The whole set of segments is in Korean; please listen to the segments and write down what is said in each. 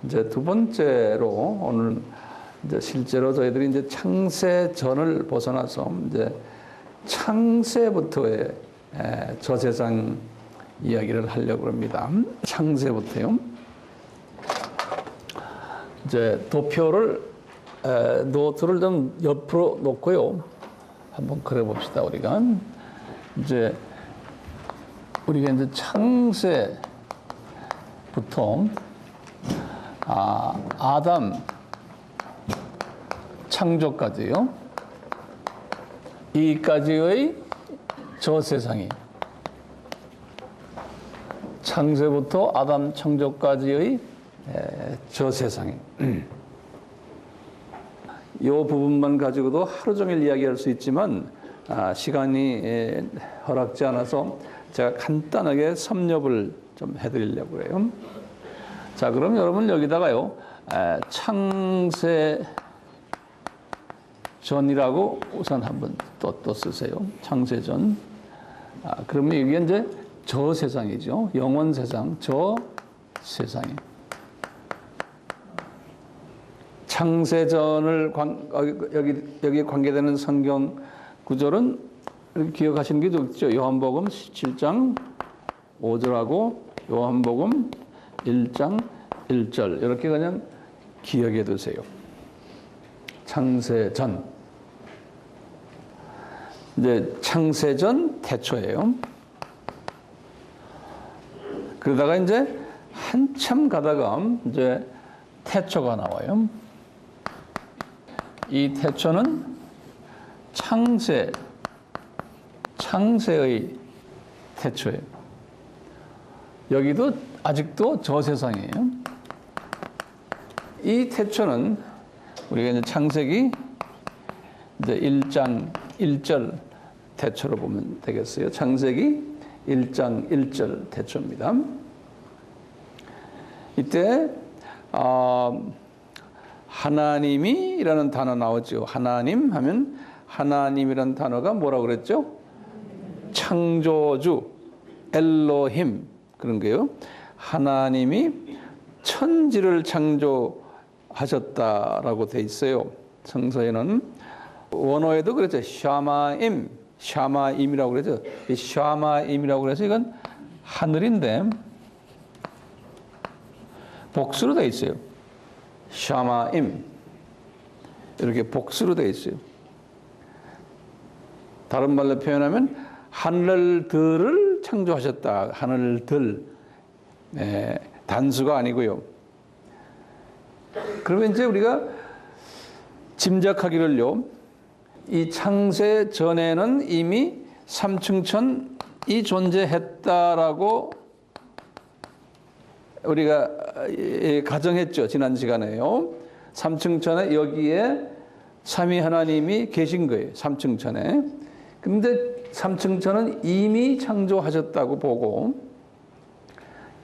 이제 두 번째로 오늘 이제 실제로 저희들이 이제 창세전을 벗어나서 이제 창세부터의 저세상 이야기를 하려고 합니다. 창세부터요. 이제 도표를 노트를 좀 옆으로 놓고요. 한번 그려 봅시다. 우리가 이제 창세부터 아담 창조까지요. 이까지의 저세상이 창세부터 아담 창조까지의 저세상이 이 부분만 가지고도 하루 종일 이야기할 수 있지만 시간이 허락지 않아서 제가 간단하게 섭렵을 좀 해드리려고 해요. 자, 그럼 여러분 여기다가요 창세전이라고 우선 한번 또 쓰세요. 창세전. 그러면 이게 이제 저 세상이죠. 영원 세상, 저 세상이. 창세전을 여기 관계되는 성경 구절은 이렇게 기억하시는 게 좋죠. 요한복음 17장 5절하고 요한복음 1장 1절 이렇게 그냥 기억해 두세요. 창세전. 이제 창세전 태초예요. 그러다가 이제 한참 가다가 이제 태초가 나와요. 이 태초는 창세의 태초예요. 여기도 아직도 저세상이에요. 이 태초는 우리가 이제 창세기 이제 1장 1절 태초로 보면 되겠어요. 창세기 1장 1절 태초입니다. 이때 하나님이라는 단어 나오죠. 하나님 하면 하나님이라는 단어가 뭐라고 그랬죠? 창조주, 엘로힘 그런 거예요. 하나님이 천지를 창조하셨다라고 돼 있어요. 성서에는 원어에도 그랬죠. 샤마임이라고 그러죠. 이 샤마임이라고 그래서 이건 하늘인데 복수로 돼 있어요. 샤마임 이렇게 복수로 돼 있어요. 다른 말로 표현하면 하늘들을 창조하셨다. 하늘들 단수가 아니고요. 그러면 이제 우리가 짐작하기를요. 이 창세 전에는 이미 삼층천이 존재했다라고 우리가 가정했죠. 지난 시간에요. 삼층천에 여기에 삼위 하나님이 계신 거예요. 삼층천에. 그런데 삼층천은 이미 창조하셨다고 보고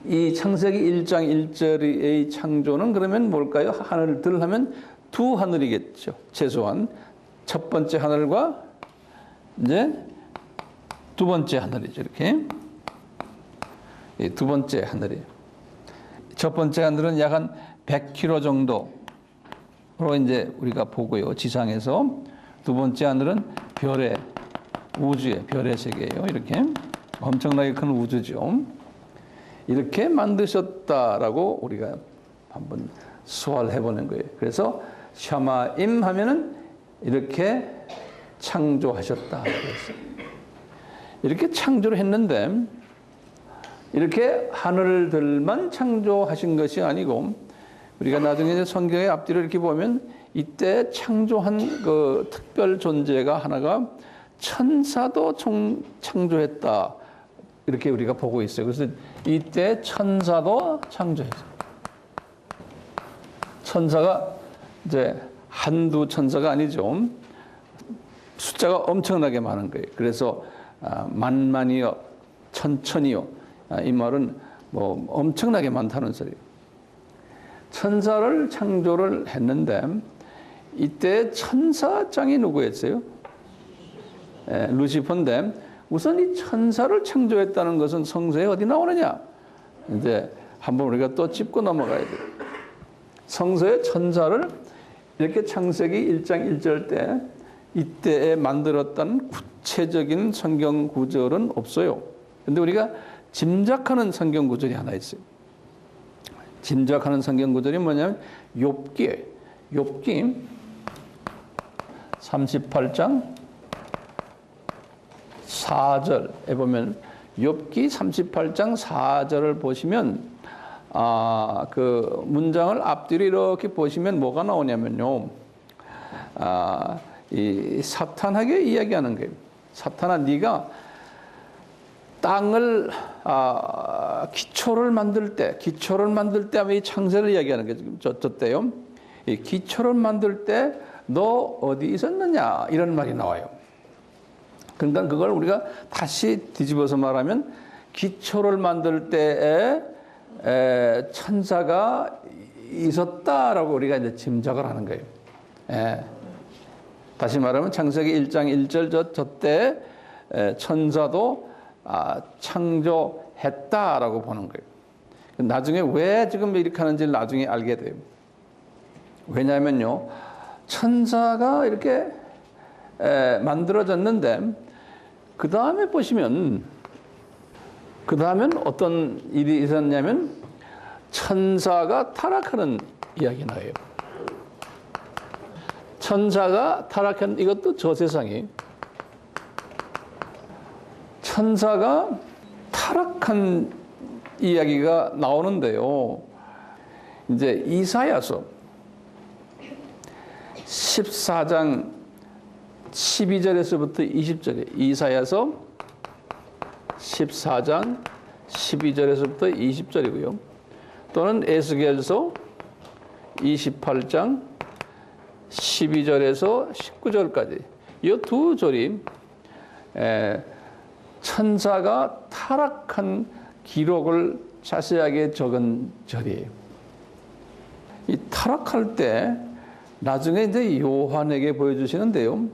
이 창세기 1장 1절의 창조는 그러면 뭘까요? 하늘들 하면 두 하늘이겠죠. 최소한 첫 번째 하늘과 이제 두 번째 하늘이죠. 이렇게 두 번째 하늘이에요. 첫 번째 하늘은 약 한 100km 정도로 이제 우리가 보고요. 지상에서 두 번째 하늘은 우주의 별의 세계예요. 이렇게 엄청나게 큰 우주죠. 이렇게 만드셨다라고 우리가 한번 수화를 해보는 거예요. 그래서 샤마임 하면은 이렇게 창조하셨다. 이렇게 창조를 했는데 이렇게 하늘들만 창조하신 것이 아니고 우리가 나중에 이제 성경의 앞뒤를 이렇게 보면 이때 창조한 그 특별 존재가 하나가 천사도 창조했다. 이렇게 우리가 보고 있어요. 그래서 이때 천사도 창조했어요. 천사가 이제 한두 천사가 아니죠. 숫자가 엄청나게 많은 거예요. 그래서 만만이요, 천천이요. 이 말은 뭐 엄청나게 많다는 소리예요. 천사를 창조를 했는데 이때 천사장이 누구였어요? 루시퍼인데 우선 이 천사를 창조했다는 것은 성서에 어디 나오느냐? 이제 한번 우리가 또 짚고 넘어가야 돼요. 성서의 천사를 이렇게 창세기 1장 1절 때 이때에 만들었다는 구체적인 성경 구절은 없어요. 근데 우리가 짐작하는 성경 구절이 하나 있어요. 짐작하는 성경 구절이 뭐냐면 욥기 38장 4절에 보면 욥기 38장 4절을 보시면 그 문장을 앞뒤로 이렇게 보시면 뭐가 나오냐면요. 이 사탄에게 이야기하는 거예요. 사탄아, 네가 땅을 기초를 만들 때 이 창세를 이야기하는 게 지금 저때요. 이 기초를 만들 때 너 어디 있었느냐 이런 말이 나와요. 그러니까 그걸 우리가 다시 뒤집어서 말하면 기초를 만들 때에 천사가 있었다라고 우리가 이제 짐작을 하는 거예요. 다시 말하면 창세기 1장 1절 저때 천사도 창조했다라고 보는 거예요. 나중에 왜 지금 이렇게 하는지를 나중에 알게 돼요. 왜냐하면요, 천사가 이렇게 만들어졌는데 그 다음에 보시면 그 다음엔 어떤 일이 있었냐면 천사가 타락하는 이야기 나와요. 천사가 타락한 이것도 저 세상에 천사가 타락한 이야기가 나오는데요. 이제 이사야서 14장 12절에서부터 20절에 이사야서 14장 12절에서부터 20절이고요. 또는 에스겔서 28장 12절에서 19절까지 이 두 절이 천사가 타락한 기록을 자세하게 적은 절이에요. 이 타락할 때 나중에 이제 요한에게 보여주시는데요.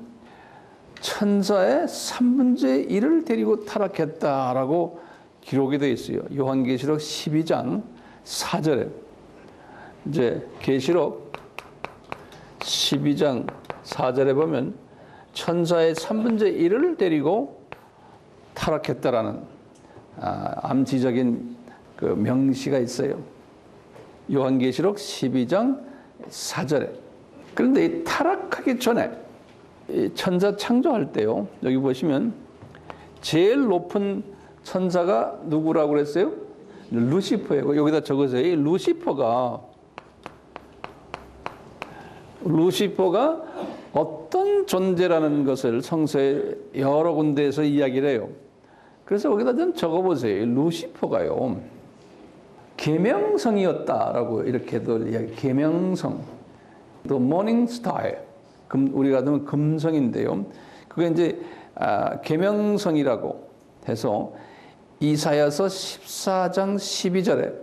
천사의 3분의 1을 데리고 타락했다라고 기록이 되어 있어요. 요한계시록 12장 4절에 이제 계시록 12장 4절에 보면 천사의 3분의 1을 데리고 타락했다라는 암시적인 그 명시가 있어요. 요한계시록 12장 4절에. 그런데 이 타락하기 전에 이 천사 창조할 때요. 여기 보시면 제일 높은 천사가 누구라고 그랬어요? 루시퍼예요. 여기다 적으세요. 이 루시퍼가 어떤 존재라는 것을 성서에 여러 군데에서 이야기를 해요. 그래서 여기다 좀 적어보세요. 루시퍼가요. 계명성이었다라고 이렇게도 이야기. 계명성. The morning star. 우리가 하면 금성인데요. 그게 이제 계명성이라고 해서 이사야서 14장 12절에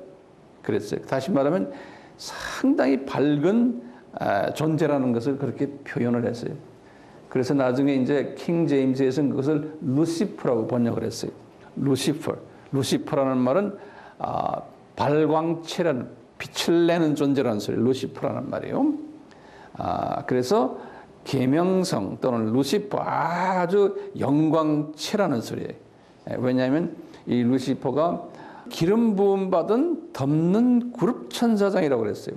그랬어요. 다시 말하면 상당히 밝은 존재라는 것을 그렇게 표현을 했어요. 그래서 나중에 이제 킹 제임스에서는 그것을 루시퍼라고 번역을 했어요. 루시퍼라는 말은 발광체라는 빛을 내는 존재라는 소리. 루시퍼라는 말이에요. 그래서 계명성 또는 루시퍼 아주 영광체라는 소리예요. 왜냐하면 이 루시퍼가 기름 부음 받은 덮는 그룹 천사장이라고 그랬어요.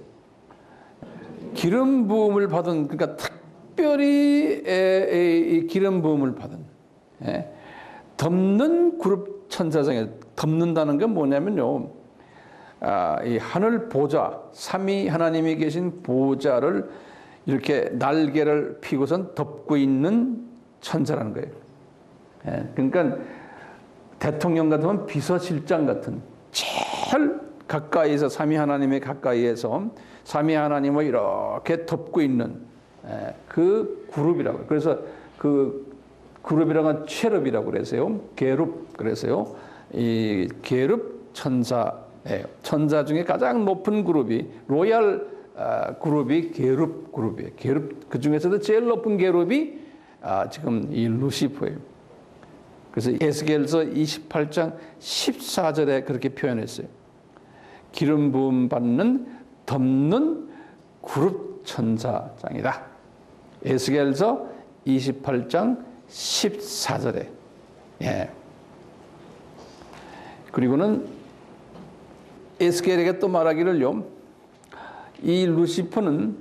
기름 부음을 받은, 그러니까 특별히 이 기름 부음을 받은 덮는 그룹 천사장에 덮는다는 건 뭐냐면요, 이 하늘 보좌, 삼위 하나님이 계신 보좌를 이렇게 날개를 피고선 덮고 있는 천사라는 거예요. 그러니까 대통령 같으면 비서실장 같은 제일 가까이서 삼위 하나님의 가까이에서 삼위 하나님을 이렇게 덮고 있는 그 그룹이라고. 그래서 그 그룹이라고 하면 체룹이라고 그래서요. 계룹 그래서요. 이 계룹 천사예요. 천사 중에 가장 높은 그룹이 로얄 그룹이 계룹 그룹이에요. 계룹 그 중에서도 제일 높은 계룹이 지금 이 루시퍼예요. 그래서 에스겔서 28장 14절에 그렇게 표현했어요. 기름 부음 받는 덮는 그룹 천사장이다. 에스겔서 28장 14절에. 예. 그리고는 에스겔에게 또 말하기를요, 이 루시퍼는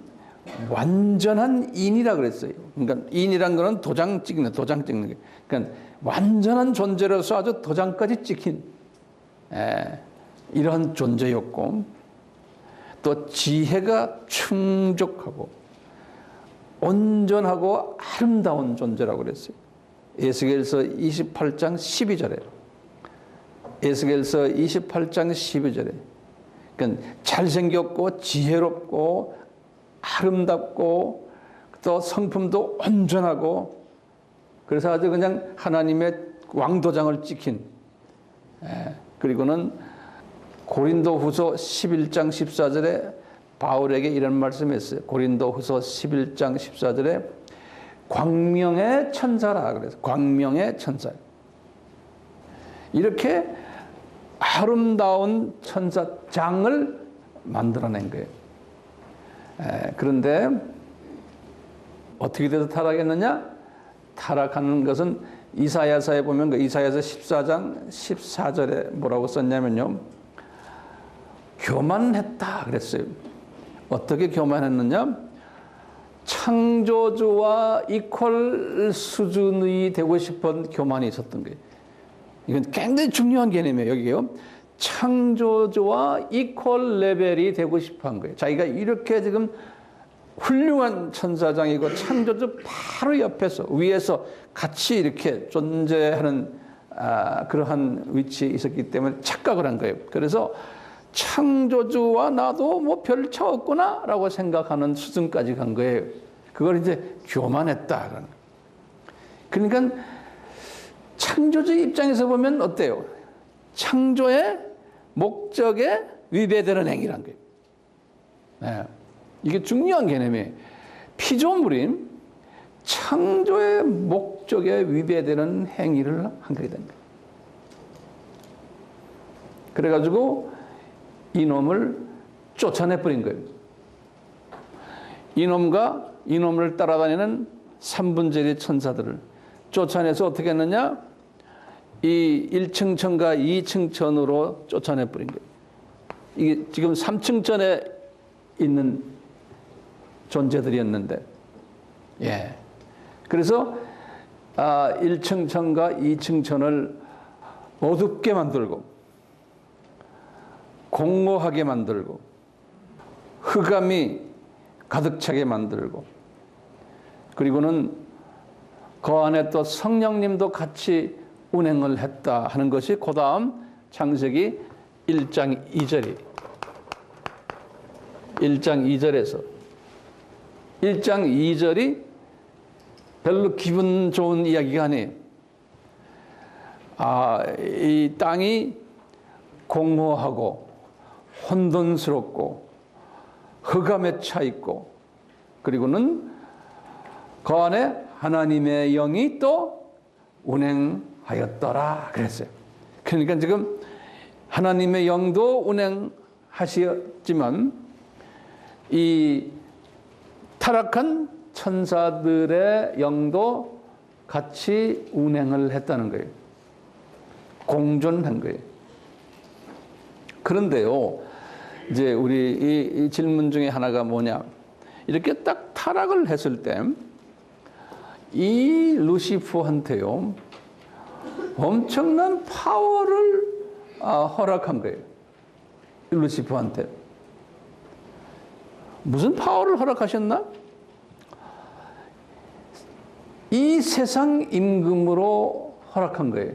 완전한 인이라 그랬어요. 그러니까 인이란 거는 도장 찍는 게. 그러니까 완전한 존재로서 아주 도장까지 찍힌 이런 존재였고, 또 지혜가 충족하고 온전하고 아름다운 존재라고 그랬어요. 에스겔서 28장 12절에. 에스겔서 28장 12절에. 그러니까 잘생겼고 지혜롭고 아름답고 또 성품도 온전하고, 그래서 아주 그냥 하나님의 왕도장을 찍힌. 그리고는 고린도후서 11장 14절에 바울에게 이런 말씀했어요. 고린도후서 11장 14절에 광명의 천사라 그래서 광명의 천사. 이렇게 아름다운 천사장을 만들어낸 거예요. 그런데 어떻게 돼서 타락했느냐? 타락하는 것은 이사야서에 보면 그 이사야서 14장 14절에 뭐라고 썼냐면요, 교만했다 그랬어요. 어떻게 교만했느냐? 창조주와 이퀄 수준이 되고 싶은 교만이 있었던 거예요. 이건 굉장히 중요한 개념이에요. 여기요, 창조주와 이퀄 레벨이 되고 싶어 한 거예요. 자기가 이렇게 지금 훌륭한 천사장이고 창조주 바로 옆에서 위에서 같이 이렇게 존재하는 그러한 위치에 있었기 때문에 착각을 한 거예요. 그래서 창조주와 나도 뭐 별 차 없구나라고 생각하는 수준까지 간 거예요. 그걸 이제 교만했다. 그러니까 창조주 입장에서 보면 어때요? 창조의 목적에 위배되는 행위란 거예요. 네. 이게 중요한 개념이에요. 피조물인 창조의 목적에 위배되는 행위를 하게 된 거예요. 그래가지고 이놈을 쫓아내버린 거예요. 이놈을 따라다니는 3분절의 천사들을 쫓아내서 어떻게 했느냐? 이 1층 천과 2층 천으로 쫓아내버린 거예요. 이게 지금 3층 천에 있는 존재들이었는데, 예. 그래서 1층 천과 2층 천을 어둡게 만들고, 공허하게 만들고, 흑암이 가득 차게 만들고, 그리고는 그 안에 또 성령님도 같이 운행을 했다 하는 것이 그 다음 창세기 1장 2절이 1장 2절에서 1장 2절이 별로 기분 좋은 이야기가 아니에요. 이 땅이 공허하고 혼돈스럽고 흑암에 차 있고, 그리고는 그 안에 하나님의 영이 또 운행하였더라 그랬어요. 그러니까 지금 하나님의 영도 운행하셨지만 이 타락한 천사들의 영도 같이 운행을 했다는 거예요. 공존한 거예요. 그런데요, 이제 우리 이 질문 중에 하나가 뭐냐? 이렇게 딱 타락을 했을 때 이 루시퍼한테요 엄청난 파워를 허락한 거예요. 이 루시퍼한테 무슨 파워를 허락하셨나? 이 세상 임금으로 허락한 거예요.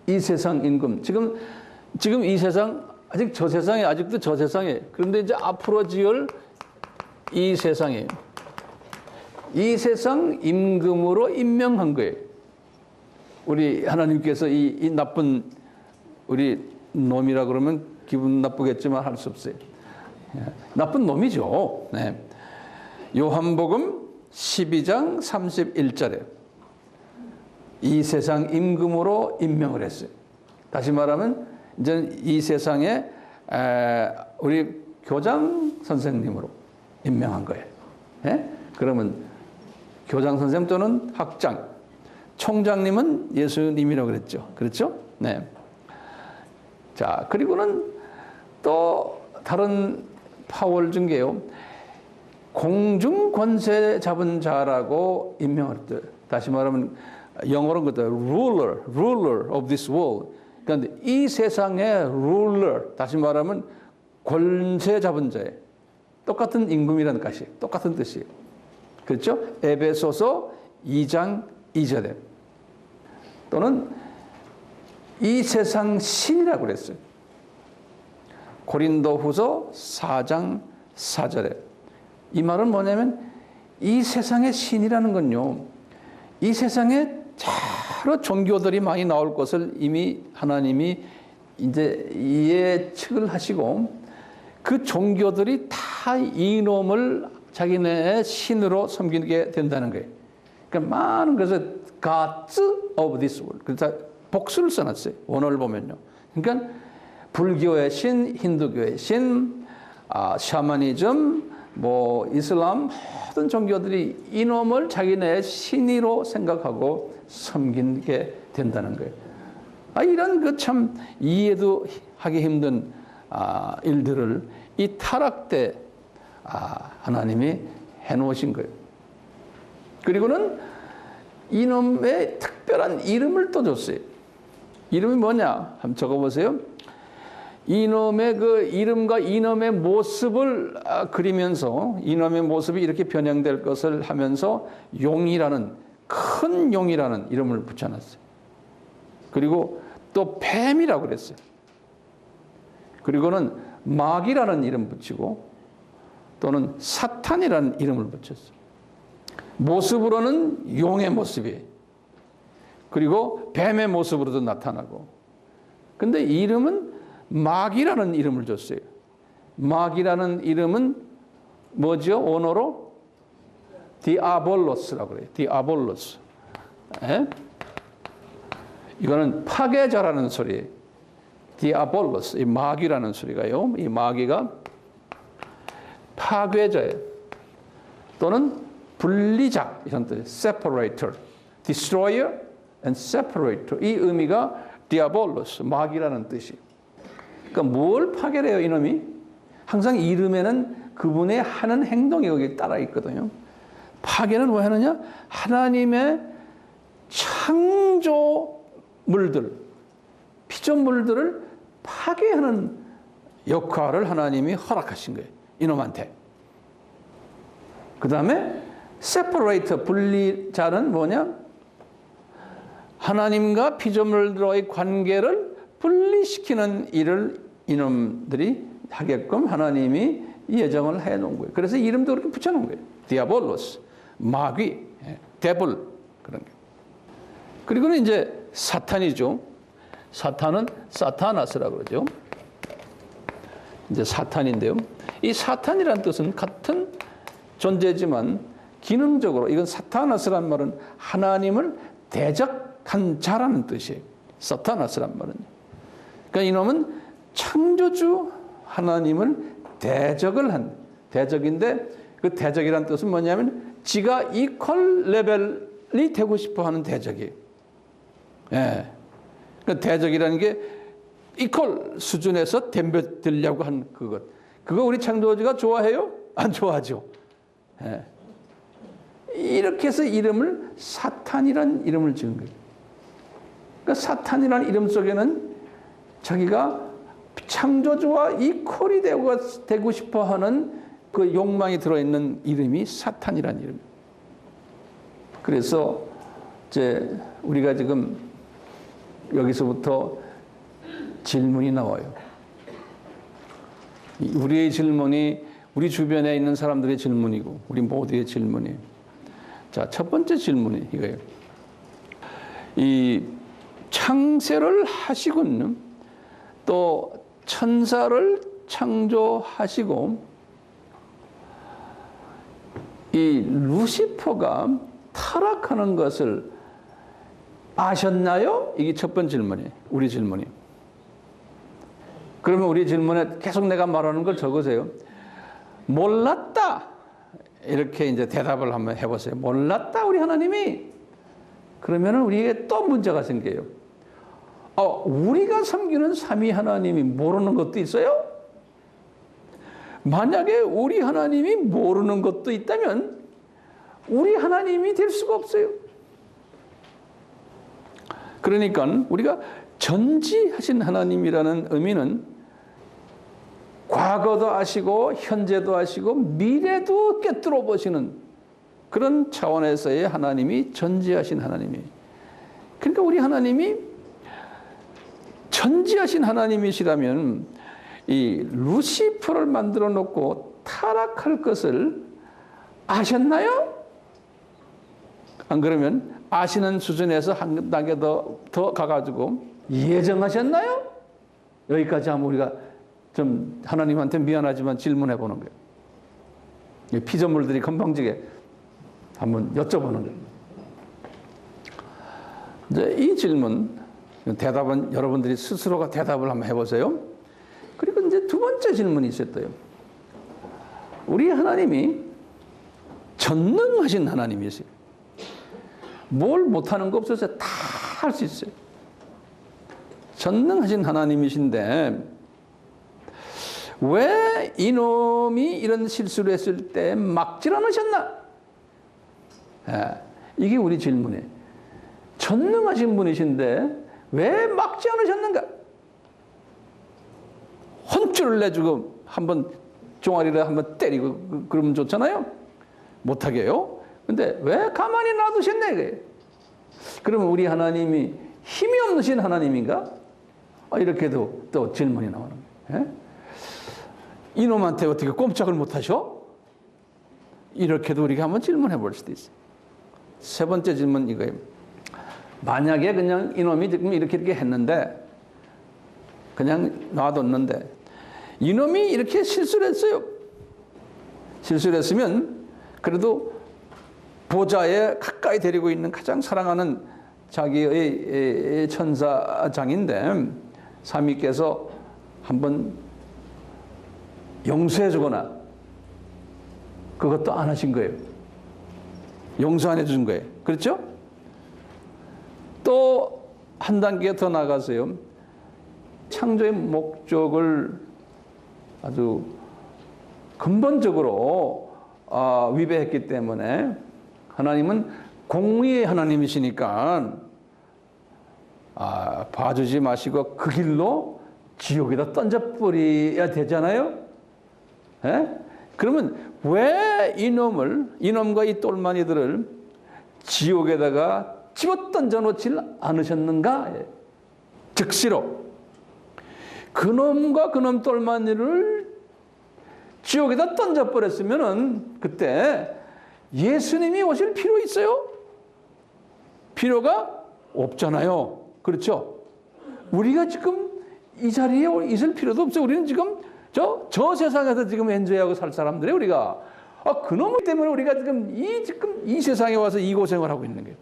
이 세상 임금. 지금 이 세상 아직 저 세상에, 아직도 저 세상에. 그런데 이제 앞으로 지을 이 세상에, 이 세상 임금으로 임명한 거예요. 우리 하나님께서 이 나쁜 우리 놈이라 그러면 기분 나쁘겠지만 할 수 없어요. 나쁜 놈이죠. 네. 요한복음 12장 31절에 이 세상 임금으로 임명을 했어요. 다시 말하면 이제 이 세상에 우리 교장 선생님으로 임명한 거예요. 예? 그러면 교장 선생님 또는 학장, 총장님은 예수님이라고 그랬죠. 그렇죠? 네. 자, 그리고는 또 다른 파월 중에요. 공중 권세 잡은 자라고 임명을 했대요. 다시 말하면 영어로는 그때 ruler of this world. 그러니까 이 세상의 ruler, 다시 말하면 권세 잡은 자예요. 똑같은 임금이라는 것이 똑같은 뜻이에요. 그렇죠? 에베소서 2장 2절에 또는 이 세상 신이라고 그랬어요. 고린도후서 4장 4절에 이 말은 뭐냐면 이 세상의 신이라는 건요. 이 세상에 여러 종교들이 많이 나올 것을 이미 하나님이 이제 예측을 하시고 그 종교들이 다 이놈을 자기네 신으로 섬기게 된다는 거예요. 그러니까 많은 것을 gods of this world. 그래서 복수를 써놨어요. 원어를 보면요. 그러니까 불교의 신, 힌두교의 신, 샤머니즘, 뭐 이슬람 모든 종교들이 이놈을 자기네 신이로 생각하고 섬기게 된다는 거예요. 이런 그 참 이해도 하기 힘든 일들을 이 타락 때 하나님이 해놓으신 거예요. 그리고는 이놈의 특별한 이름을 또 줬어요. 이름이 뭐냐? 한번 적어보세요. 이놈의 그 이름과 이놈의 모습을 그리면서 이놈의 모습이 이렇게 변형될 것을 하면서 용이라는 큰 용이라는 이름을 붙여놨어요. 그리고 또 뱀이라고 그랬어요. 그리고는 마귀라는 이름 붙이고 또는 사탄이라는 이름을 붙였어요. 모습으로는 용의 모습이에요. 그리고 뱀의 모습으로도 나타나고. 근데 이름은 마귀라는 이름을 줬어요. 마귀라는 이름은 뭐죠? 언어로 디아볼로스라고 그래요. 디아볼로스. 예? 이거는 파괴자라는 소리예요. 디아볼로스. 이 마귀라는 소리가요. 이 마귀가 파괴자예요. 또는 분리자 이런 뜻이에요. separator, destroyer and separator. 이 의미가 디아볼로스, 마귀라는 뜻이에요. 그러니까 뭘 파괴를 해요, 이놈이? 항상 이름에는 그분의 하는 행동이 여기 따라 있거든요. 파괴는 뭐 하느냐? 하나님의 창조물들, 피조물들을 파괴하는 역할을 하나님이 허락하신 거예요. 이놈한테. 그 다음에 세퍼레이터, 분리자는 뭐냐? 하나님과 피조물들의 관계를 분리시키는 일을 이놈들이 하게끔 하나님이 예정을 해놓은 거예요. 그래서 이름도 그렇게 붙여놓은 거예요. 디아볼로스, 마귀, 데블 그런 게. 그리고는 이제 사탄이죠. 사탄은 사타나스라고 그러죠. 이제 사탄인데요. 이 사탄이라는 뜻은 같은 존재지만 기능적으로 이건 사타나스란 말은 하나님을 대적한 자라는 뜻이에요. 사타나스란 말은. 그러니까 이놈은 창조주 하나님을 대적을 한 대적인데 그 대적이라는 뜻은 뭐냐면 지가 이퀄 레벨이 되고 싶어 하는 대적이에요. 예. 그러니까 대적이라는 게 이퀄 수준에서 덤벼들려고 한 그것. 그거 우리 창조주가 좋아해요? 안 좋아하죠. 예. 이렇게 해서 이름을 사탄이라는 이름을 지은 거예요. 그러니까 사탄이라는 이름 속에는 자기가 창조주와 이퀄이 되고 싶어 하는 그 욕망이 들어있는 이름이 사탄이라는 이름이에요. 그래서 이제 우리가 지금 여기서부터 질문이 나와요. 우리의 질문이 우리 주변에 있는 사람들의 질문이고 우리 모두의 질문이에요. 자, 첫 번째 질문이 이거예요. 이 창세를 하시고는 또 천사를 창조하시고 이 루시퍼가 타락하는 것을 아셨나요? 이게 첫 번째 질문이에요. 우리 질문이. 그러면 우리 질문에 계속 내가 말하는 걸 적으세요. 몰랐다. 이렇게 이제 대답을 한번 해보세요. 몰랐다 우리 하나님이. 그러면은 우리에게 또 문제가 생겨요. 우리가 섬기는 삼위 하나님이 모르는 것도 있어요? 만약에 우리 하나님이 모르는 것도 있다면 우리 하나님이 될 수가 없어요. 그러니까 우리가 전지하신 하나님이라는 의미는 과거도 아시고 현재도 아시고 미래도 꿰뚫어 보시는 그런 차원에서의 하나님이 전지하신 하나님이에요. 그러니까 우리 하나님이 전지하신 하나님이시라면 이 루시퍼를 만들어 놓고 타락할 것을 아셨나요? 안 그러면 아시는 수준에서 한 단계 더 가가지고 예정하셨나요? 여기까지 하면 우리가 좀 하나님한테 미안하지만 질문해 보는 거예요. 피조물들이 건방지게 한번 여쭤보는 거예요. 이제 이 질문, 대답은 여러분들이 스스로가 대답을 한번 해보세요. 그리고 이제 두 번째 질문이 있었어요. 우리 하나님이 전능하신 하나님이세요. 뭘 못하는 거 없어서 다 할 수 있어요. 전능하신 하나님이신데 왜 이놈이 이런 실수를 했을 때 막질 않으셨나? 이게 우리 질문이에요. 전능하신 분이신데 왜 막지 않으셨는가? 혼쭐을 내주고 한번 종아리를 한번 때리고 그러면 좋잖아요. 못하게 해요. 근데 왜 가만히 놔두셨네? 그래. 그러면 우리 하나님이 힘이 없으신 하나님인가? 이렇게도 또 질문이 나오는 거예요. 이놈한테 어떻게 꼼짝을 못하셔? 이렇게도 우리가 한번 질문해 볼 수도 있어요. 세 번째 질문 이거예요. 만약에 그냥 이놈이 지금 이렇게 했는데 그냥 놔뒀는데 이놈이 이렇게 실수를 했어요. 실수를 했으면 그래도 보좌에 가까이 데리고 있는 가장 사랑하는 자기의 천사장인데 삼위께서 한번 용서해 주거나 그것도 안 하신 거예요. 용서 안 해준 거예요. 그렇죠? 또 한 단계 더 나가서요. 창조의 목적을 아주 근본적으로 위배했기 때문에 하나님은 공의의 하나님이시니까 봐주지 마시고 그 길로 지옥에다 던져버려야 되잖아요. 그러면 왜 이놈과 이 똘마니들을 지옥에다가 집어 던져놓지 않으셨는가? 즉시로 그놈과 그놈 똘마니를 지옥에다 던져버렸으면은 그때 예수님이 오실 필요 있어요? 필요가 없잖아요. 그렇죠? 우리가 지금 이 자리에 있을 필요도 없어요. 우리는 지금 저 세상에서 지금 엔조이하고 살 사람들이에요. 우리가 그놈 때문에 우리가 지금 이 세상에 와서 이 고생을 하고 있는 거예요.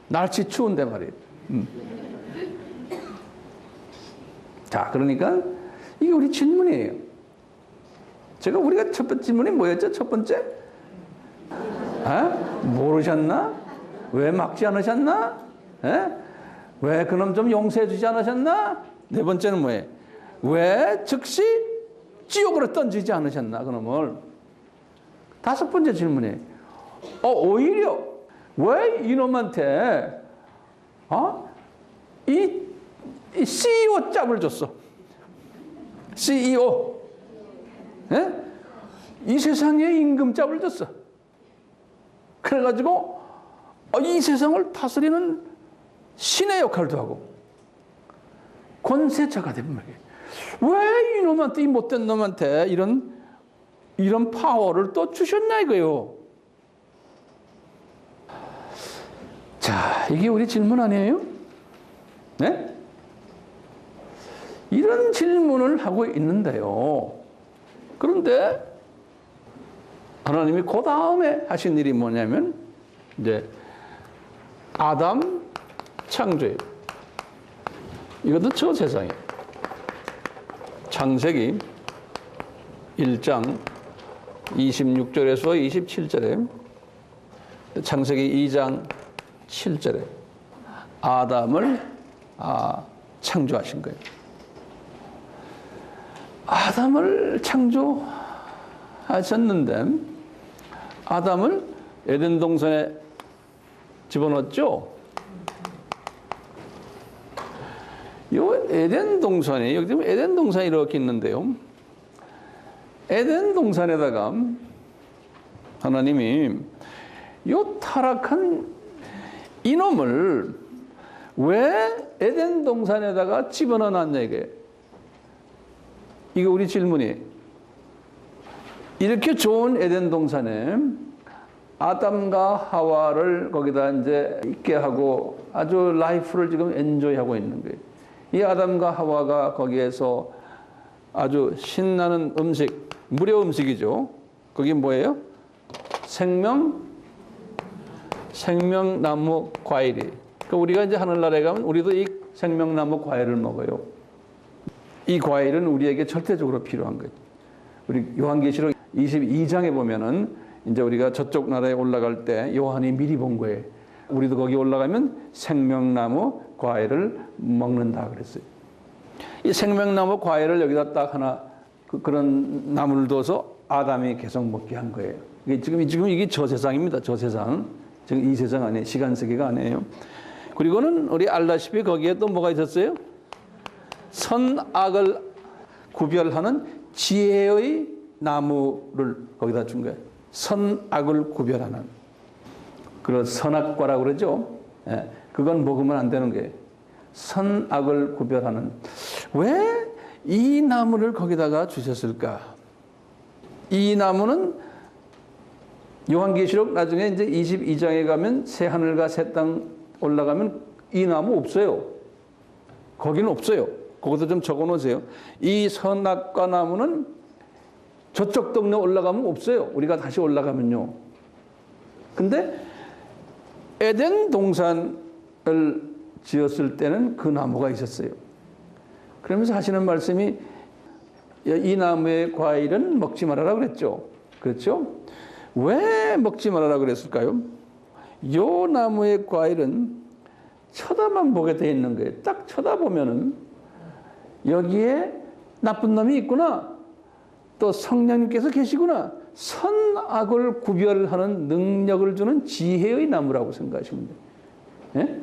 날씨 추운데 말이에요. 자, 그러니까 이게 우리 질문이에요. 우리가 첫 번째 질문이 뭐였죠? 첫 번째? 모르셨나? 왜 막지 않으셨나? 왜 그놈 좀 용서해 주지 않으셨나? 네 번째는 뭐예요? 왜 즉시 지옥으로 던지지 않으셨나? 그놈을. 다섯 번째 질문이에요. 오히려 왜 이놈한테 이 CEO 짭을 줬어? CEO. 이 세상에 임금 짭을 줬어. 그래가지고 이 세상을 다스리는 신의 역할도 하고 권세자가 되는 거예요. 왜 이놈한테, 이 못된 놈한테 이런 파워를 또 주셨나 이거요. 자, 이게 우리 질문 아니에요? 네? 이런 질문을 하고 있는데요. 그런데 하나님이 그 다음에 하신 일이 뭐냐면 이제 아담 창조예요. 이것도 저 세상이에요. 창세기 1장 26절에서 27절에 창세기 2장 7절에 아담을 창조하신 거예요. 아담을 창조하셨는데 아담을 에덴 동산에 집어넣었죠. 요 에덴 동산에 여기 보면 에덴 동산이 이렇게 있는데요. 에덴 동산에다가 하나님이 요 타락한 이놈을 왜 에덴 동산에다가 집어넣어 놨냐 이게. 이거 우리 질문이. 이렇게 좋은 에덴 동산에 아담과 하와를 거기다 이제 있게 하고 아주 라이프를 지금 엔조이하고 있는 거예요. 이 아담과 하와가 거기에서 아주 신나는 음식, 무료 음식이죠. 그게 뭐예요? 생명나무 과일이. 그러니까 우리가 이제 하늘나라에 가면 우리도 이 생명나무 과일을 먹어요. 이 과일은 우리에게 절대적으로 필요한 거예요. 우리 요한계시록 22장에 보면은 이제 우리가 저쪽 나라에 올라갈 때 요한이 미리 본 거예요. 우리도 거기 올라가면 생명나무 과일을 먹는다 그랬어요. 이 생명나무 과일을 여기다 딱 하나 그런 나무를 둬서 아담이 계속 먹게 한 거예요. 지금 이게 저 세상입니다. 저 세상. 지금 이 세상 아니에요. 시간 세계가 아니에요. 그리고는 우리 알다시피 거기에 또 뭐가 있었어요? 선악을 구별하는 지혜의 나무를 거기다 준 거예요. 선악을 구별하는. 그런 선악과라고 그러죠. 예, 그건 먹으면 안 되는 거예요. 선악을 구별하는. 왜 이 나무를 거기다가 주셨을까? 이 나무는 요한계시록 나중에 이제 22장에 가면 새 하늘과 새 땅 올라가면 이 나무 없어요. 거기는 없어요. 거기도 좀 적어 놓으세요. 이 선악과 나무는 저쪽 동네 올라가면 없어요. 우리가 다시 올라가면요. 근데 에덴 동산을 지었을 때는 그 나무가 있었어요. 그러면서 하시는 말씀이 이 나무의 과일은 먹지 말아라 그랬죠. 그렇죠? 왜 먹지 말아라 그랬을까요? 요 나무의 과일은 쳐다만 보게 돼 있는 거예요. 딱 쳐다보면은 여기에 나쁜 놈이 있구나. 또 성령님께서 계시구나. 선악을 구별하는 능력을 주는 지혜의 나무라고 생각하시면 돼요. 예?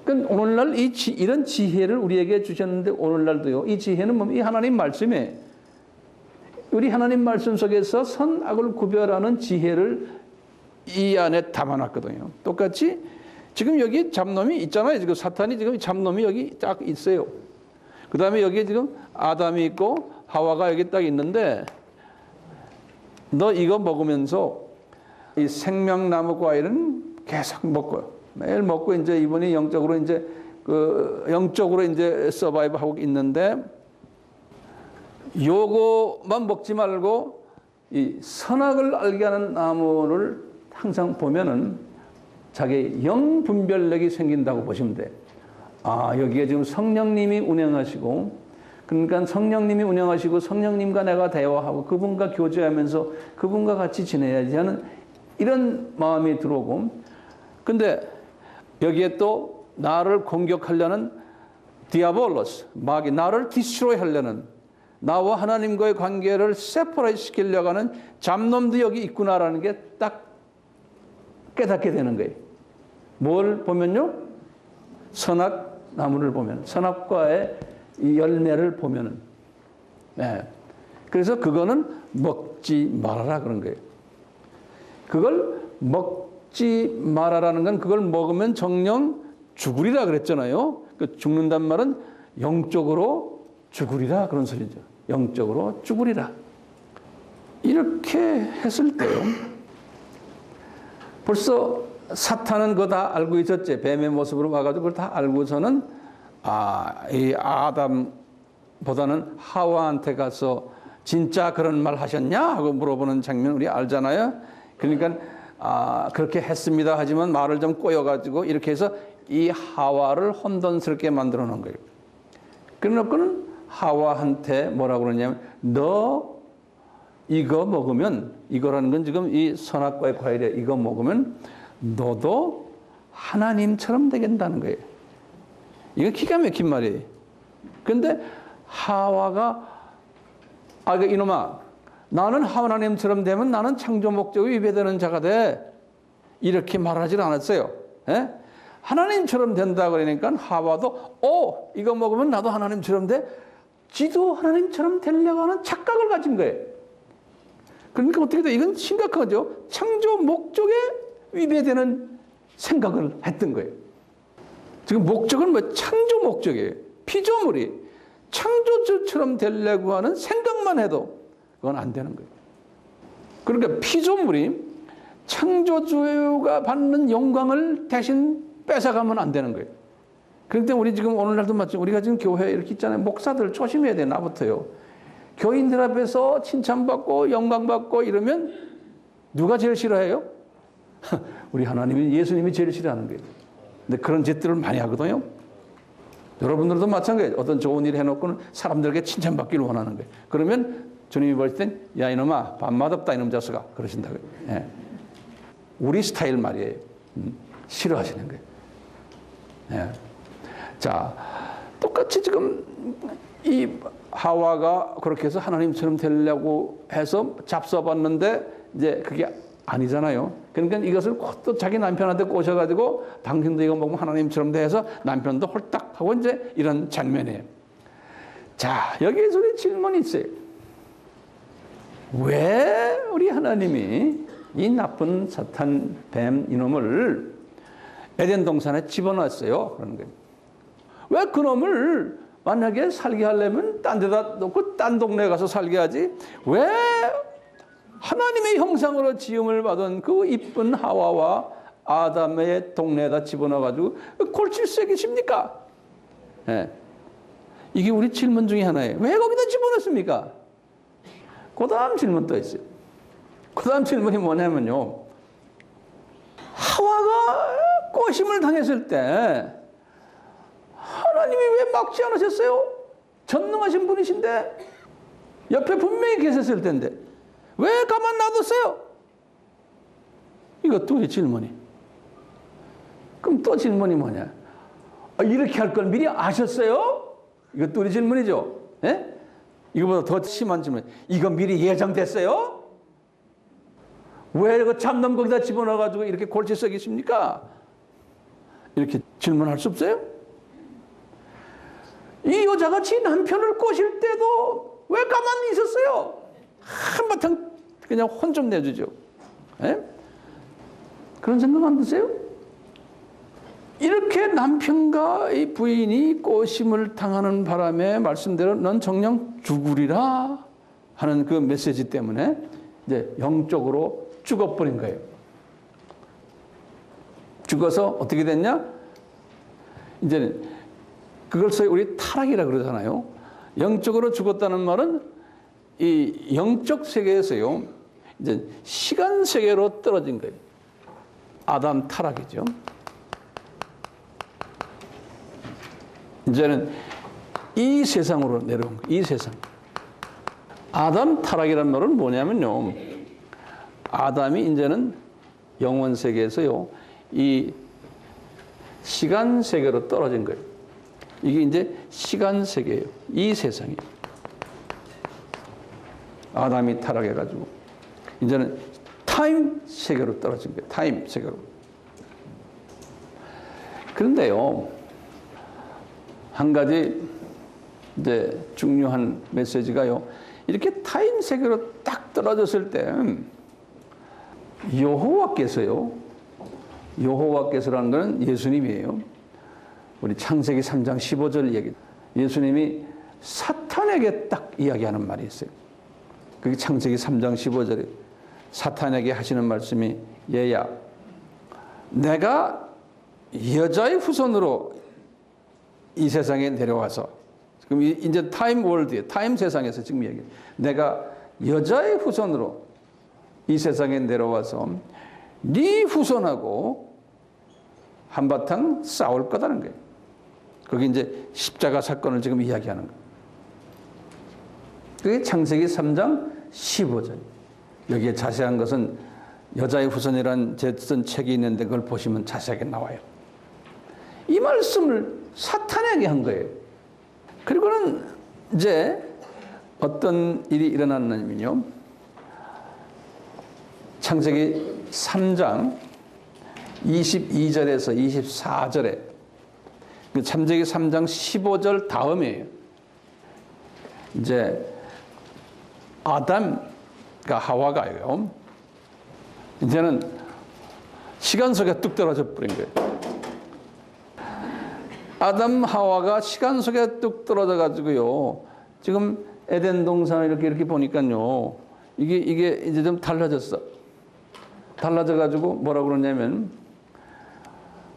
그러니까 오늘날 이런 지혜를 우리에게 주셨는데 오늘날도요. 이 지혜는 뭡니까? 이 하나님 말씀에 우리 하나님 말씀 속에서 선악을 구별하는 지혜를 이 안에 담아놨거든요. 똑같이 지금 여기 잡놈이 있잖아요. 지금 사탄이 지금 잡놈이 여기 딱 있어요. 그 다음에 여기에 지금 아담이 있고 하와가 여기 딱 있는데 너 이거 먹으면서 이 생명나무 과일은 계속 먹고요. 매일 먹고 이제 이분이 영적으로 이제 서바이브 하고 있는데 요거만 먹지 말고 이 선악을 알게 하는 나무를 항상 보면은 자기 영 분별력이 생긴다고 보시면 돼. 여기에 지금 성령님이 운행하시고 그러니까 성령님이 운영하시고 성령님과 내가 대화하고 그분과 교제하면서 그분과 같이 지내야지 하는 이런 마음이 들어오고 근데 여기에 또 나를 공격하려는 디아볼로스, 마귀, 나를 디스트로이 하려는 나와 하나님과의 관계를 세퍼레이트 시키려고 하는 잡놈도 여기 있구나라는 게 딱 깨닫게 되는 거예요. 뭘 보면요? 선악 나무를 보면 선악과의 이 열매를 보면은 그래서 그거는 먹지 말아라 그런 거예요. 그걸 먹지 말아라는 건 그걸 먹으면 정령 죽으리라 그랬잖아요. 그 죽는단 말은 영적으로 죽으리라 그런 소리죠. 영적으로 죽으리라. 이렇게 했을 때요. 벌써 사탄은 그거 다 알고 있었지. 뱀의 모습으로 와가지고 그걸 다 알고서는 이 아담보다는 하와한테 가서 진짜 그런 말 하셨냐? 하고 물어보는 장면 우리 알잖아요. 그러니까 그렇게 했습니다. 하지만 말을 좀 꼬여가지고 이렇게 해서 이 하와를 혼돈스럽게 만들어 놓은 거예요. 그래놓고는 하와한테 뭐라고 그러냐면 너 이거 먹으면, 이거라는 건 지금 이 선악과의 과일이야. 이거 먹으면 너도 하나님처럼 되겠다는 거예요. 이거 기가 막힌 말이에요. 근데 하와가 이놈아, 나는 하나님처럼 되면 나는 창조 목적에 위배되는 자가 돼. 이렇게 말하지 않았어요. 예? 하나님처럼 된다 그러니까 하와도 이거 먹으면 나도 하나님처럼 돼. 지도 하나님처럼 되려고 하는 착각을 가진 거예요. 그러니까 어떻게 돼? 이건 심각하죠. 창조 목적에 위배되는 생각을 했던 거예요. 지금 목적은 뭐 창조 목적이에요. 피조물이 창조주처럼 되려고 하는 생각만 해도 그건 안 되는 거예요. 그러니까 피조물이 창조주가 받는 영광을 대신 뺏어가면 안 되는 거예요. 그런데 우리 지금 오늘날도 마찬가지, 우리가 지금 교회에 이렇게 있잖아요. 목사들 조심해야 돼, 나부터요. 교인들 앞에서 칭찬받고 영광받고 이러면 누가 제일 싫어해요? 우리 하나님이, 예수님이 제일 싫어하는 거예요. 근데 그런 짓들을 많이 하거든요. 여러분들도 마찬가지예요. 어떤 좋은 일 해놓고는 사람들에게 칭찬받기를 원하는 거예요. 그러면 주님이 볼 땐, 야, 이놈아, 밥 맛없다, 이놈 자식아. 그러신다고요. 예. 우리 스타일 말이에요. 싫어하시는 거예요. 예. 자, 똑같이 지금 이 하와가 그렇게 해서 하나님처럼 되려고 해서 잡숴봤는데 이제 그게 아니잖아요. 그러니까 이것을 또 자기 남편한테 꼬셔가지고 당신도 이거 먹으면 하나님처럼 돼 해서 남편도 홀딱하고 이제 이런 장면이에요. 자, 여기에서 우리 질문이 있어요. 왜 우리 하나님이 이 나쁜 사탄 뱀 이놈을 에덴 동산에 집어넣었어요? 그러는 거예요. 왜 그놈을 만약에 살게 하려면 딴 데다 놓고 딴 동네에 가서 살게 하지? 왜 하나님의 형상으로 지음을 받은 그 이쁜 하와와 아담의 동네에다 집어넣어가지고 골칫새기십니까? 예. 이게 우리 질문 중에 하나예요. 왜 거기다 집어넣습니까? 그 다음 질문 또 있어요. 그 다음 질문이 뭐냐면요. 하와가 꼬심을 당했을 때 하나님이 왜 막지 않으셨어요? 전능하신 분이신데 옆에 분명히 계셨을 텐데 왜 가만 놔뒀어요? 이것도 왜 질문이? 그럼 또 질문이 뭐냐? 이렇게 할 걸 미리 아셨어요? 이것도 우리 질문이죠. 예? 이거보다 더 심한 질문. 이거 미리 예정됐어요? 왜 그 참놈 거기다 집어넣어가지고 이렇게 골칫석이십니까? 이렇게 질문할 수 없어요? 이 여자가 지 남편을 꼬실 때도 왜 가만히 있었어요? 한바탕 그냥 혼 좀 내주죠. 에? 그런 생각 안 드세요? 이렇게 남편과 이 부인이 꼬심을 당하는 바람에 말씀대로 넌 정녕 죽으리라 하는 그 메시지 때문에 이제 영적으로 죽어버린 거예요. 죽어서 어떻게 됐냐? 이제는 그걸 소위 우리 타락이라 그러잖아요. 영적으로 죽었다는 말은 이 영적 세계에서요, 이제 시간 세계로 떨어진 거예요. 아담 타락이죠. 이제는 이 세상으로 내려온 거예요. 이 세상. 아담 타락이라는 말은 뭐냐면요. 아담이 이제는 영원 세계에서요, 이 시간 세계로 떨어진 거예요. 이게 이제 시간 세계예요. 이 세상이에요. 아담이 타락해가지고 이제는 타임 세계로 떨어진 거예요. 타임 세계로. 그런데요, 한 가지 이제 중요한 메시지가요. 이렇게 타임 세계로 딱 떨어졌을 때 여호와께서라는 것은 예수님이에요. 우리 창세기 3장 15절 얘기. 예수님이 사탄에게 딱 이야기하는 말이 있어요. 그게 창세기 3장 15절에 사탄에게 하시는 말씀이, 얘야, 내가 여자의 후손으로 이 세상에 내려와서, 그럼 이제 타임 월드에, 타임 세상에서 지금 얘기해. 내가 여자의 후손으로 이 세상에 내려와서 네 후손하고 한바탕 싸울 거다는 거예요. 그게 이제 십자가 사건을 지금 이야기하는 거예요. 그게 창세기 3장 15절. 여기에 자세한 것은 여자의 후손이라는 제 쓴 책이 있는데 그걸 보시면 자세하게 나와요. 이 말씀을 사탄에게 한 거예요. 그리고는 이제 어떤 일이 일어났냐면요. 창세기 3장 22절에서 24절에 그 창세기 3장 15절 다음이에요. 이제 아담과 하와가요. 이제는 시간 속에 뚝 떨어져 버린 거예요. 아담 하와가 시간 속에 뚝 떨어져 가지고요. 지금 에덴 동산을 이렇게 보니까요. 이게 이제 좀 달라졌어. 달라져 가지고 뭐라 그러냐면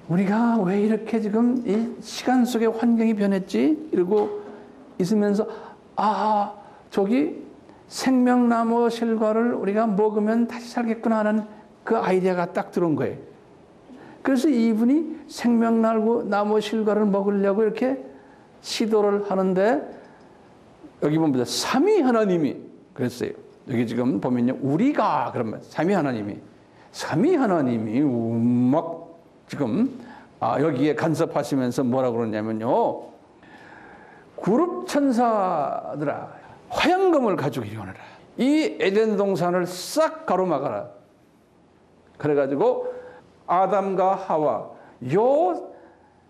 우리가 왜 이렇게 지금 이 시간 속에 환경이 변했지? 이러고 있으면서 저기 생명나무 실과를 우리가 먹으면 다시 살겠구나 하는 그 아이디어가 딱 들어온 거예요. 그래서 이분이 생명나무 실과를 먹으려고 이렇게 시도를 하는데 여기 보면 삼위 하나님이 그랬어요. 여기 지금 보면요. 우리가 그러면 삼위 하나님이 막 지금 여기에 간섭하시면서 뭐라 그러냐면요. 그룹 천사들아 화양검을 가지고 일어나라. 이 에덴 동산을 싹 가로막아라. 그래가지고 아담과 하와 요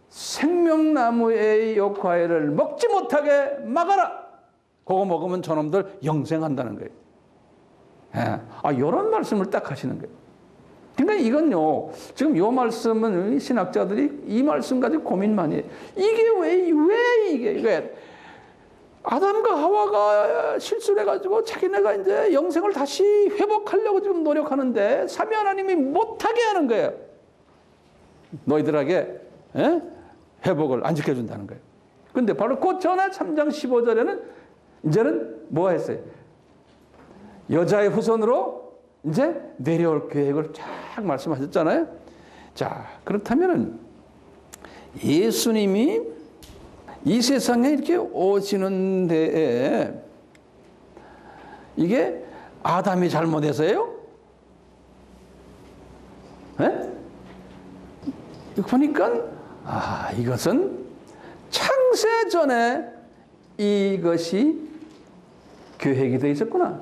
생명나무의 요 과일을 먹지 못하게 막아라. 그거 먹으면 저놈들 영생한다는 거예요. 예. 이런 말씀을 딱 하시는 거예요. 그러니까 이건요, 지금 요 말씀은 신학자들이 이 말씀 가지고 고민 많이 해요. 이게 왜 이게 아담과 하와가 실수를 해가지고 자기네가 이제 영생을 다시 회복하려고 지금 노력하는데 삼위 하나님이 못하게 하는 거예요. 너희들에게 회복을 안 지켜준다는 거예요. 근데 바로 그 전에 3장 15절에는 이제는 뭐 했어요? 여자의 후손으로 이제 내려올 계획을 쫙 말씀하셨잖아요. 자, 그렇다면은 예수님이 이 세상에 이렇게 오시는 데에 이게 아담이 잘못해서예요? 보니까 이것은 창세 전에 이것이 계획이 되어 있었구나.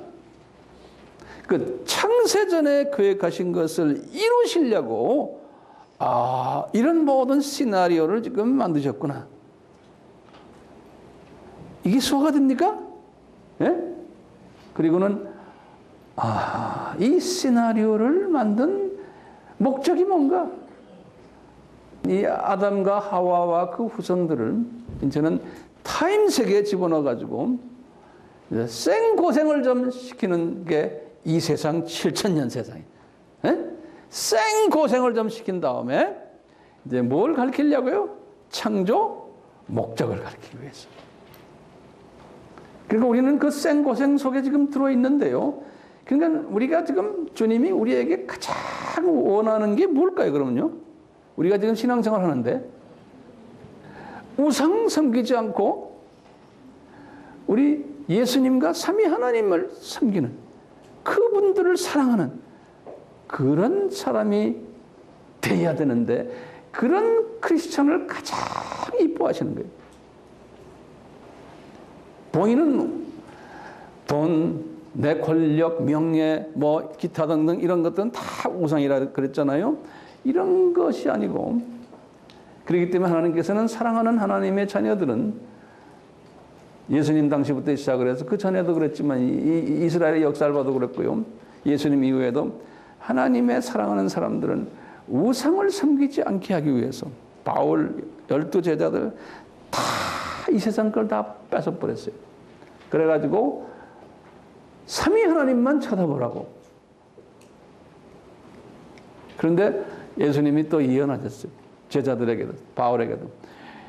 그 창세 전에 계획하신 것을 이루시려고 이런 모든 시나리오를 지금 만드셨구나. 이게 소화가 됩니까? 예? 그리고는 이 시나리오를 만든 목적이 뭔가? 이 아담과 하와와 그 후손들을 이제는 타임 세계에 집어넣어 가지고 생고생을 좀 시키는 게 이 세상 7,000년 세상이에요. 생고생을 좀 시킨 다음에 이제 뭘 가르치려고요? 창조 목적을 가르치기 위해서. 그러니까 우리는 그 생고생 속에 지금 들어있는데요. 그러니까 우리가 지금 주님이 우리에게 가장 원하는 게 뭘까요, 그러면요? 우리가 지금 신앙생활 하는데 우상 섬기지 않고 우리 예수님과 삼위 하나님을 섬기는 그분들을 사랑하는 그런 사람이 되어야 되는데 그런 크리스천을 가장 이뻐하시는 거예요. 본인은 돈, 내 권력, 명예, 뭐 기타 등등 이런 것들은 다 우상이라 그랬잖아요. 이런 것이 아니고 그렇기 때문에 하나님께서는 사랑하는 하나님의 자녀들은 예수님 당시부터 시작을 해서 그 전에도 그랬지만 이스라엘의 역사를 봐도 그랬고요. 예수님 이후에도 하나님의 사랑하는 사람들은 우상을 섬기지 않게 하기 위해서 바울 12제자들 다 이 세상 걸 다 뺏어버렸어요. 그래가지고 삼위 하나님만 쳐다보라고. 그런데 예수님이 또 예언하셨어요. 제자들에게도 바울에게도.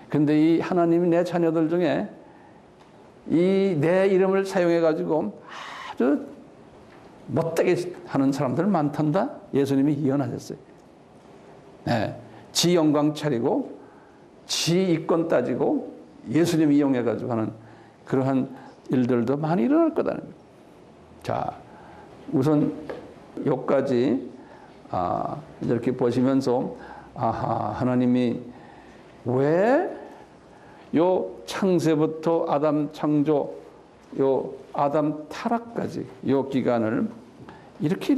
그런데 이 하나님이 내 자녀들 중에 이 내 이름을 사용해 가지고 아주 못되게 하는 사람들 많단다. 예수님이 예언하셨어요. 네. 지 영광 차리고 지 이권 따지고 예수님 이용해 가지고 하는 그러한 일들도 많이 일어날 거다는 거예요. 자, 우선 여기까지 이렇게 보시면서 하나님이 왜 요 창세부터 아담 창조, 요 아담 타락까지 요 기간을 이렇게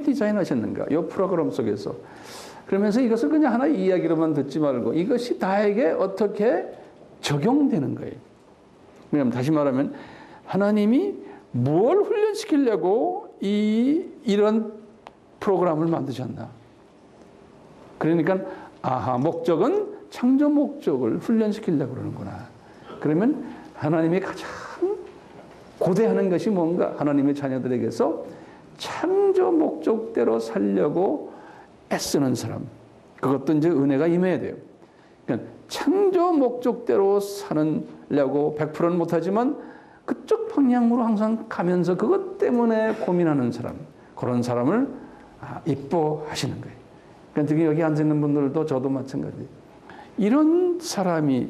디자인하셨는가? 요 프로그램 속에서. 그러면서 이것을 그냥 하나의 이야기로만 듣지 말고 이것이 나에게 어떻게 적용되는 거예요. 왜냐하면 다시 말하면 하나님이 뭘 훈련시키려고 이런 프로그램을 만드셨나? 그러니까 목적은 창조 목적을 훈련시키려고 그러는구나. 그러면 하나님이 가장 고대하는 것이 뭔가? 하나님의 자녀들에게서 창조 목적대로 살려고 애쓰는 사람. 그것도 이제 은혜가 임해야 돼요. 그러니까 창조 목적대로 사려고 100%는 못하지만 그쪽 방향으로 항상 가면서 그것 때문에 고민하는 사람. 그런 사람을 이뻐하시는 거예요. 그러니까 특히 여기 앉아있는 분들도 저도 마찬가지예요. 이런 사람이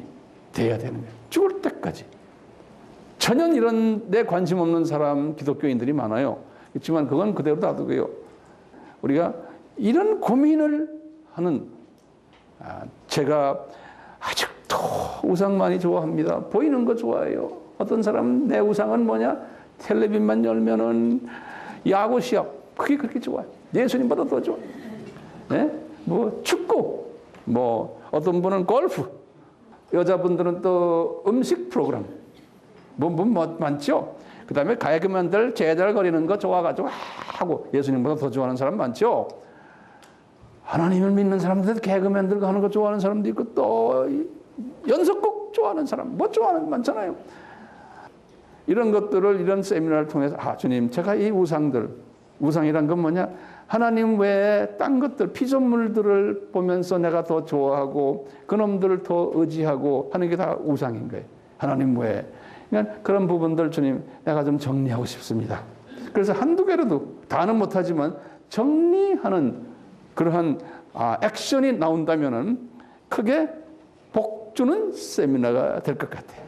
돼야 되는 거예요. 죽을 때까지. 전혀 이런 데 관심 없는 사람 기독교인들이 많아요. 그렇지만 그건 그대로 놔두고요. 우리가 이런 고민을 하는 제가 아직도 우상 많이 좋아합니다. 보이는 거 좋아해요. 어떤 사람은 내 우상은 뭐냐? 텔레비전만 열면은 야구 시합. 그게 그렇게 좋아요. 예수님보다 더 좋아. 네? 뭐 축구. 뭐 어떤 분은 골프. 여자분들은 또 음식 프로그램. 뭐 많죠. 그 다음에 가야금만들 제잘거리는 거 좋아가지고 하고 예수님보다 더 좋아하는 사람 많죠. 하나님을 믿는 사람들 개그맨들 하는 거 좋아하는 사람도 있고 또 연속곡 좋아하는 사람 뭐 좋아하는 거 많잖아요. 이런 것들을 이런 세미나를 통해서 주님 제가 이 우상이란 건 뭐냐? 하나님 외에 딴 것들 피조물들을 보면서 내가 더 좋아하고 그놈들을 더 의지하고 하는 게 다 우상인 거예요. 하나님 외에. 그러니까 그런 부분들 주님 내가 좀 정리하고 싶습니다. 그래서 한두 개라도 다는 못하지만 정리하는 그러한 액션이 나온다면은 크게 복 주는 세미나가 될 것 같아요.